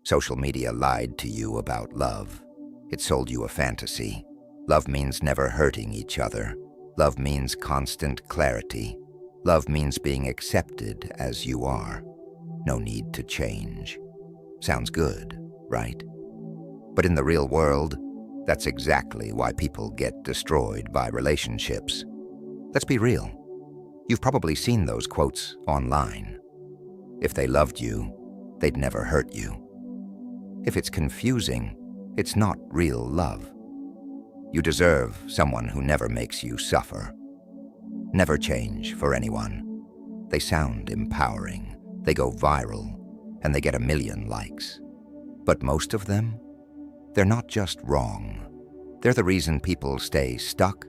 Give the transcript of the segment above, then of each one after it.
Social media lied to you about love. It sold you a fantasy. Love means never hurting each other. Love means constant clarity. Love means being accepted as you are. No need to change. Sounds good, right? But in the real world, that's exactly why people get destroyed by relationships. Let's be real. You've probably seen those quotes online. If they loved you, they'd never hurt you. If it's confusing, it's not real love. You deserve someone who never makes you suffer. Never change for anyone. They sound empowering, they go viral, and they get 1 million likes. But most of them, they're not just wrong. They're the reason people stay stuck,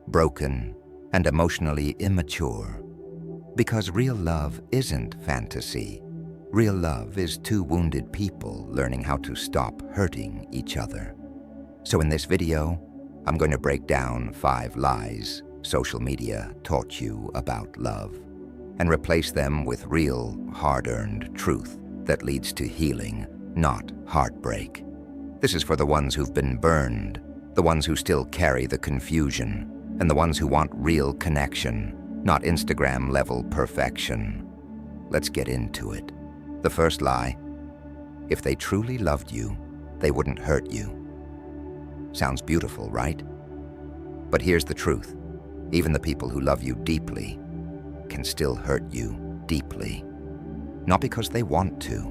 broken, and emotionally immature. Because real love isn't fantasy. Real love is two wounded people learning how to stop hurting each other. So in this video, I'm going to break down 5 lies social media taught you about love and replace them with real, hard-earned truth that leads to healing, not heartbreak. This is for the ones who've been burned, the ones who still carry the confusion, and the ones who want real connection, not Instagram-level perfection. Let's get into it. The first lie: if they truly loved you, they wouldn't hurt you. Sounds beautiful, right? But here's the truth. Even the people who love you deeply can still hurt you deeply. Not because they want to,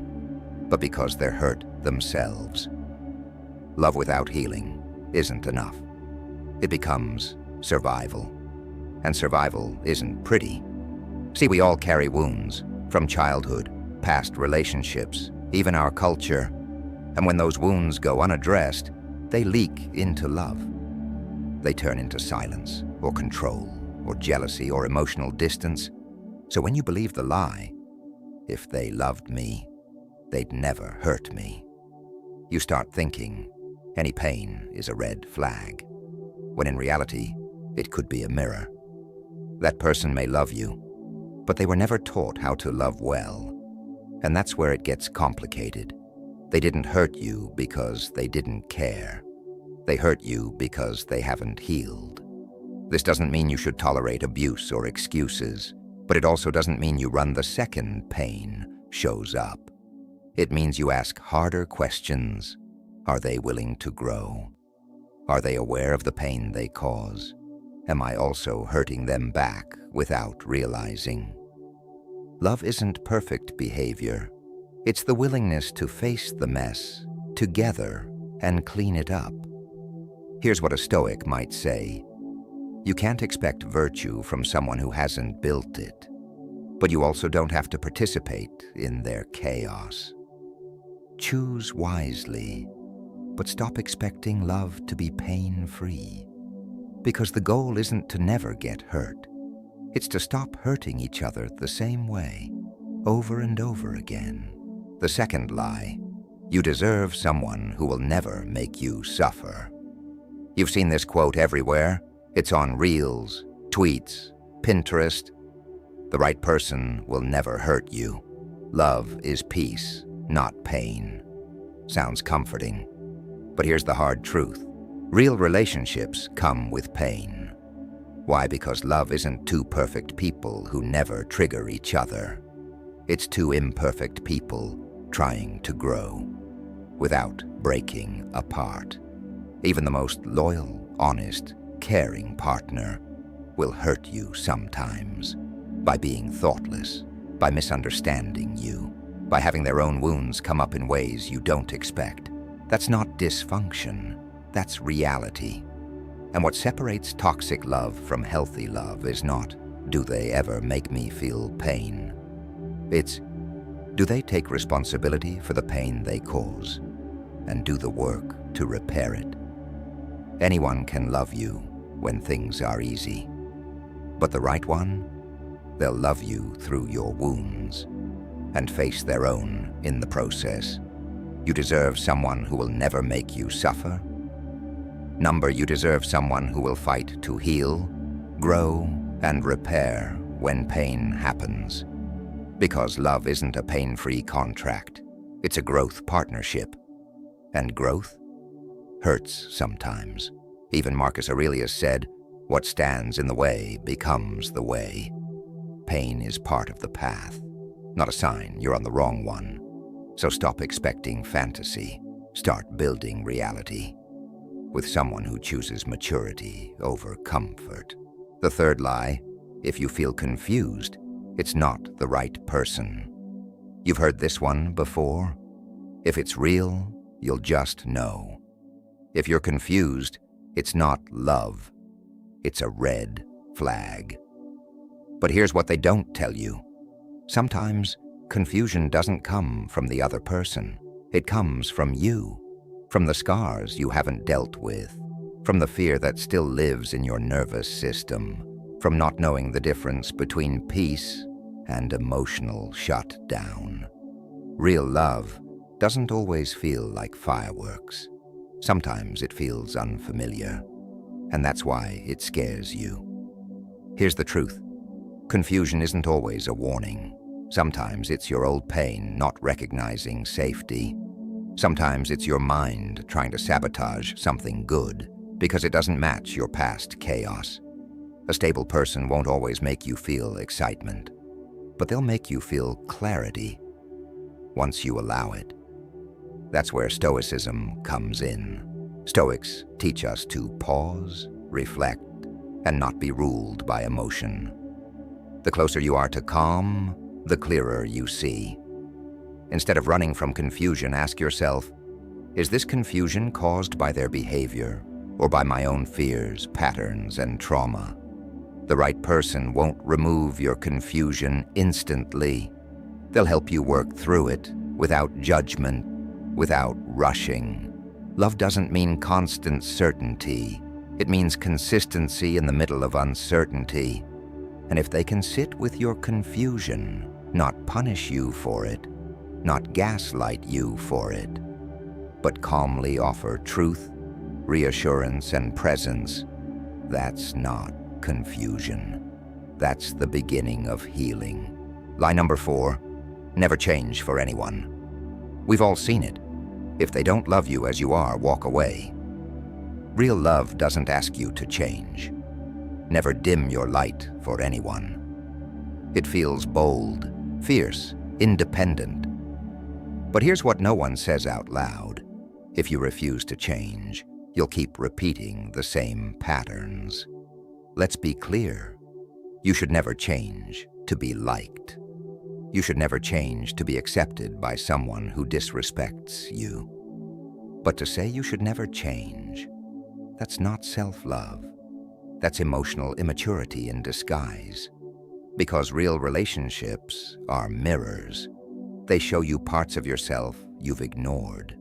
but because they're hurt themselves. Love without healing isn't enough. It becomes survival. And survival isn't pretty. See, we all carry wounds from childhood, past relationships, even our culture. And when those wounds go unaddressed, they leak into love. They turn into silence, or control, or jealousy, or emotional distance. So when you believe the lie, if they loved me, they'd never hurt me, you start thinking any pain is a red flag, when in reality, it could be a mirror. That person may love you, but they were never taught how to love well. And that's where it gets complicated. They didn't hurt you because they didn't care. They hurt you because they haven't healed. This doesn't mean you should tolerate abuse or excuses, but it also doesn't mean you run the second pain shows up. It means you ask harder questions. Are they willing to grow? Are they aware of the pain they cause? Am I also hurting them back without realizing? Love isn't perfect behavior. It's the willingness to face the mess together and clean it up. Here's what a Stoic might say. You can't expect virtue from someone who hasn't built it, but you also don't have to participate in their chaos. Choose wisely, but stop expecting love to be pain-free. Because the goal isn't to never get hurt. It's to stop hurting each other the same way, over and over again. The second lie: you deserve someone who will never make you suffer. You've seen this quote everywhere. It's on Reels, tweets, Pinterest. The right person will never hurt you. Love is peace, not pain. Sounds comforting. But here's the hard truth. Real relationships come with pain. Why? Because love isn't two perfect people who never trigger each other. It's two imperfect people trying to grow without breaking apart. Even the most loyal, honest, caring partner will hurt you sometimes by being thoughtless, by misunderstanding you, by having their own wounds come up in ways you don't expect. That's not dysfunction, that's reality. And what separates toxic love from healthy love is not, do they ever make me feel pain? It's, do they take responsibility for the pain they cause and do the work to repair it? Anyone can love you when things are easy, but the right one, they'll love you through your wounds and face their own in the process. You deserve someone who will never make you suffer. You deserve someone who will fight to heal, grow, and repair when pain happens. Because love isn't a pain-free contract. It's a growth partnership. And growth hurts sometimes. Even Marcus Aurelius said, "What stands in the way becomes the way." Pain is part of the path, not a sign you're on the wrong one. So stop expecting fantasy. Start building reality with someone who chooses maturity over comfort. The third lie: if you feel confused, it's not the right person. You've heard this one before. If it's real, you'll just know. If you're confused, it's not love. It's a red flag. But here's what they don't tell you. Sometimes confusion doesn't come from the other person. It comes from you, from the scars you haven't dealt with, from the fear that still lives in your nervous system, from not knowing the difference between peace and emotional shutdown. Real love doesn't always feel like fireworks. Sometimes it feels unfamiliar, and that's why it scares you. Here's the truth. Confusion isn't always a warning. Sometimes it's your old pain not recognizing safety. Sometimes it's your mind trying to sabotage something good because it doesn't match your past chaos. A stable person won't always make you feel excitement, but they'll make you feel clarity once you allow it. That's where Stoicism comes in. Stoics teach us to pause, reflect, and not be ruled by emotion. The closer you are to calm, the clearer you see. Instead of running from confusion, ask yourself, is this confusion caused by their behavior or by my own fears, patterns, and trauma? The right person won't remove your confusion instantly. They'll help you work through it without judgment, without rushing. Love doesn't mean constant certainty. It means consistency in the middle of uncertainty. And if they can sit with your confusion, not punish you for it, not gaslight you for it, but calmly offer truth, reassurance, and presence, that's not confusion. That's the beginning of healing. Lie number 4, never change for anyone. We've all seen it. If they don't love you as you are, walk away. Real love doesn't ask you to change. Never dim your light for anyone. It feels bold, fierce, independent. But here's what no one says out loud. If you refuse to change, you'll keep repeating the same patterns. Let's be clear. You should never change to be liked. You should never change to be accepted by someone who disrespects you. But to say you should never change, that's not self-love. That's emotional immaturity in disguise. Because real relationships are mirrors. They show you parts of yourself you've ignored.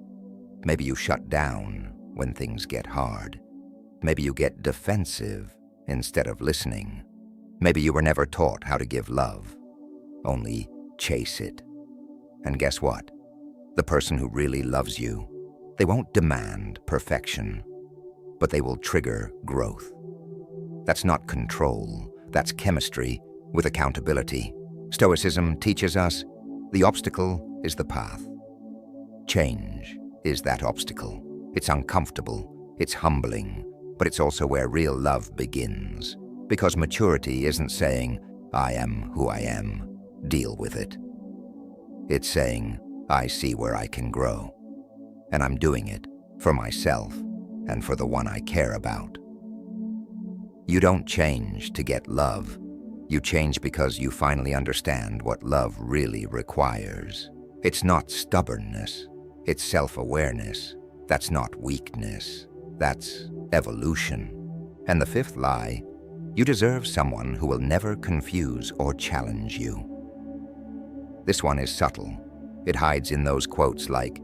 Maybe you shut down when things get hard. Maybe you get defensive instead of listening. Maybe you were never taught how to give love, only chase it. And guess what? The person who really loves you, they won't demand perfection, but they will trigger growth. That's not control, that's chemistry with accountability. Stoicism teaches us the obstacle is the path. Change is that obstacle. It's uncomfortable, it's humbling, but it's also where real love begins. Because maturity isn't saying, I am who I am, deal with it. It's saying, I see where I can grow, and I'm doing it for myself and for the one I care about. You don't change to get love. You change because you finally understand what love really requires. It's not stubbornness, it's self-awareness. That's not weakness, that's evolution. And the 5th lie, you deserve someone who will never confuse or challenge you. This one is subtle. It hides in those quotes like,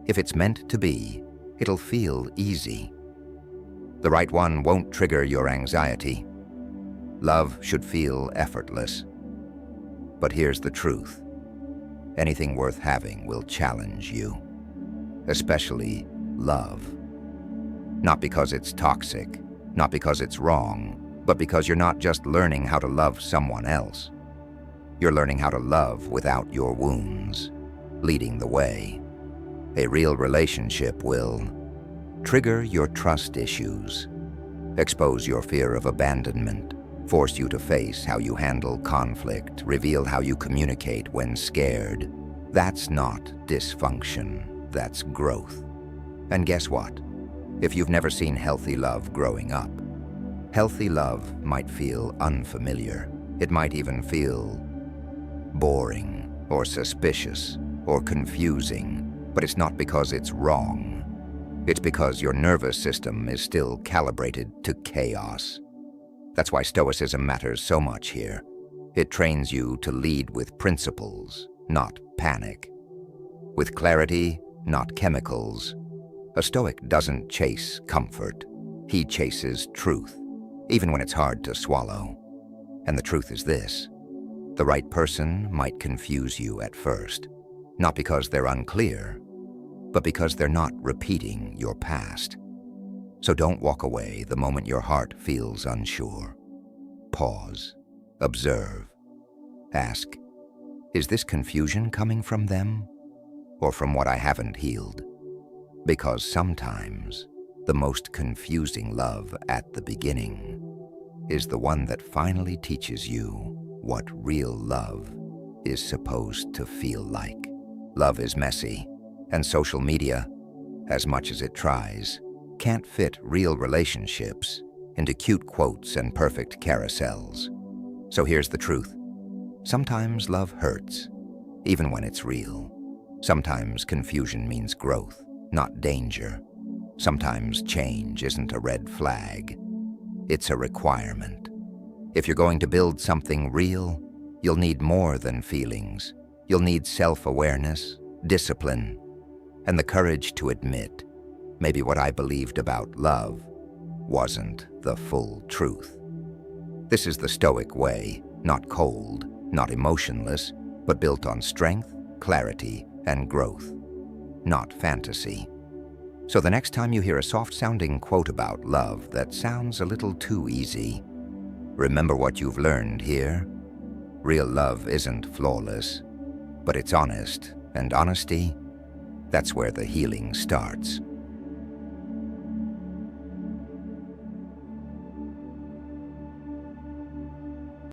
if it's meant to be, it'll feel easy. The right one won't trigger your anxiety. Love should feel effortless. But here's the truth. Anything worth having will challenge you, especially love. Not because it's toxic, not because it's wrong, but because you're not just learning how to love someone else. You're learning how to love without your wounds, leading the way. A real relationship will trigger your trust issues, expose your fear of abandonment, force you to face how you handle conflict, reveal how you communicate when scared. That's not dysfunction, that's growth. And guess what? If you've never seen healthy love growing up, healthy love might feel unfamiliar. It might even feel boring or suspicious or confusing, but it's not because it's wrong. It's because your nervous system is still calibrated to chaos. That's why Stoicism matters so much here. It trains you to lead with principles, not panic. With clarity, not chemicals. A Stoic doesn't chase comfort. He chases truth, even when it's hard to swallow. And the truth is this: the right person might confuse you at first, not because they're unclear, but because they're not repeating your past. So don't walk away the moment your heart feels unsure. Pause, observe, ask, is this confusion coming from them or from what I haven't healed? Because sometimes the most confusing love at the beginning is the one that finally teaches you what real love is supposed to feel like. Love is messy, and social media, as much as it tries, can't fit real relationships into cute quotes and perfect carousels. So here's the truth. Sometimes love hurts, even when it's real. Sometimes confusion means growth, not danger. Sometimes change isn't a red flag. It's a requirement. If you're going to build something real, you'll need more than feelings. You'll need self-awareness, discipline, and the courage to admit maybe what I believed about love wasn't the full truth. This is the Stoic way, not cold, not emotionless, but built on strength, clarity, and growth, not fantasy. So the next time you hear a soft-sounding quote about love that sounds a little too easy, remember what you've learned here. Real love isn't flawless, but it's honest, and honesty, that's where the healing starts.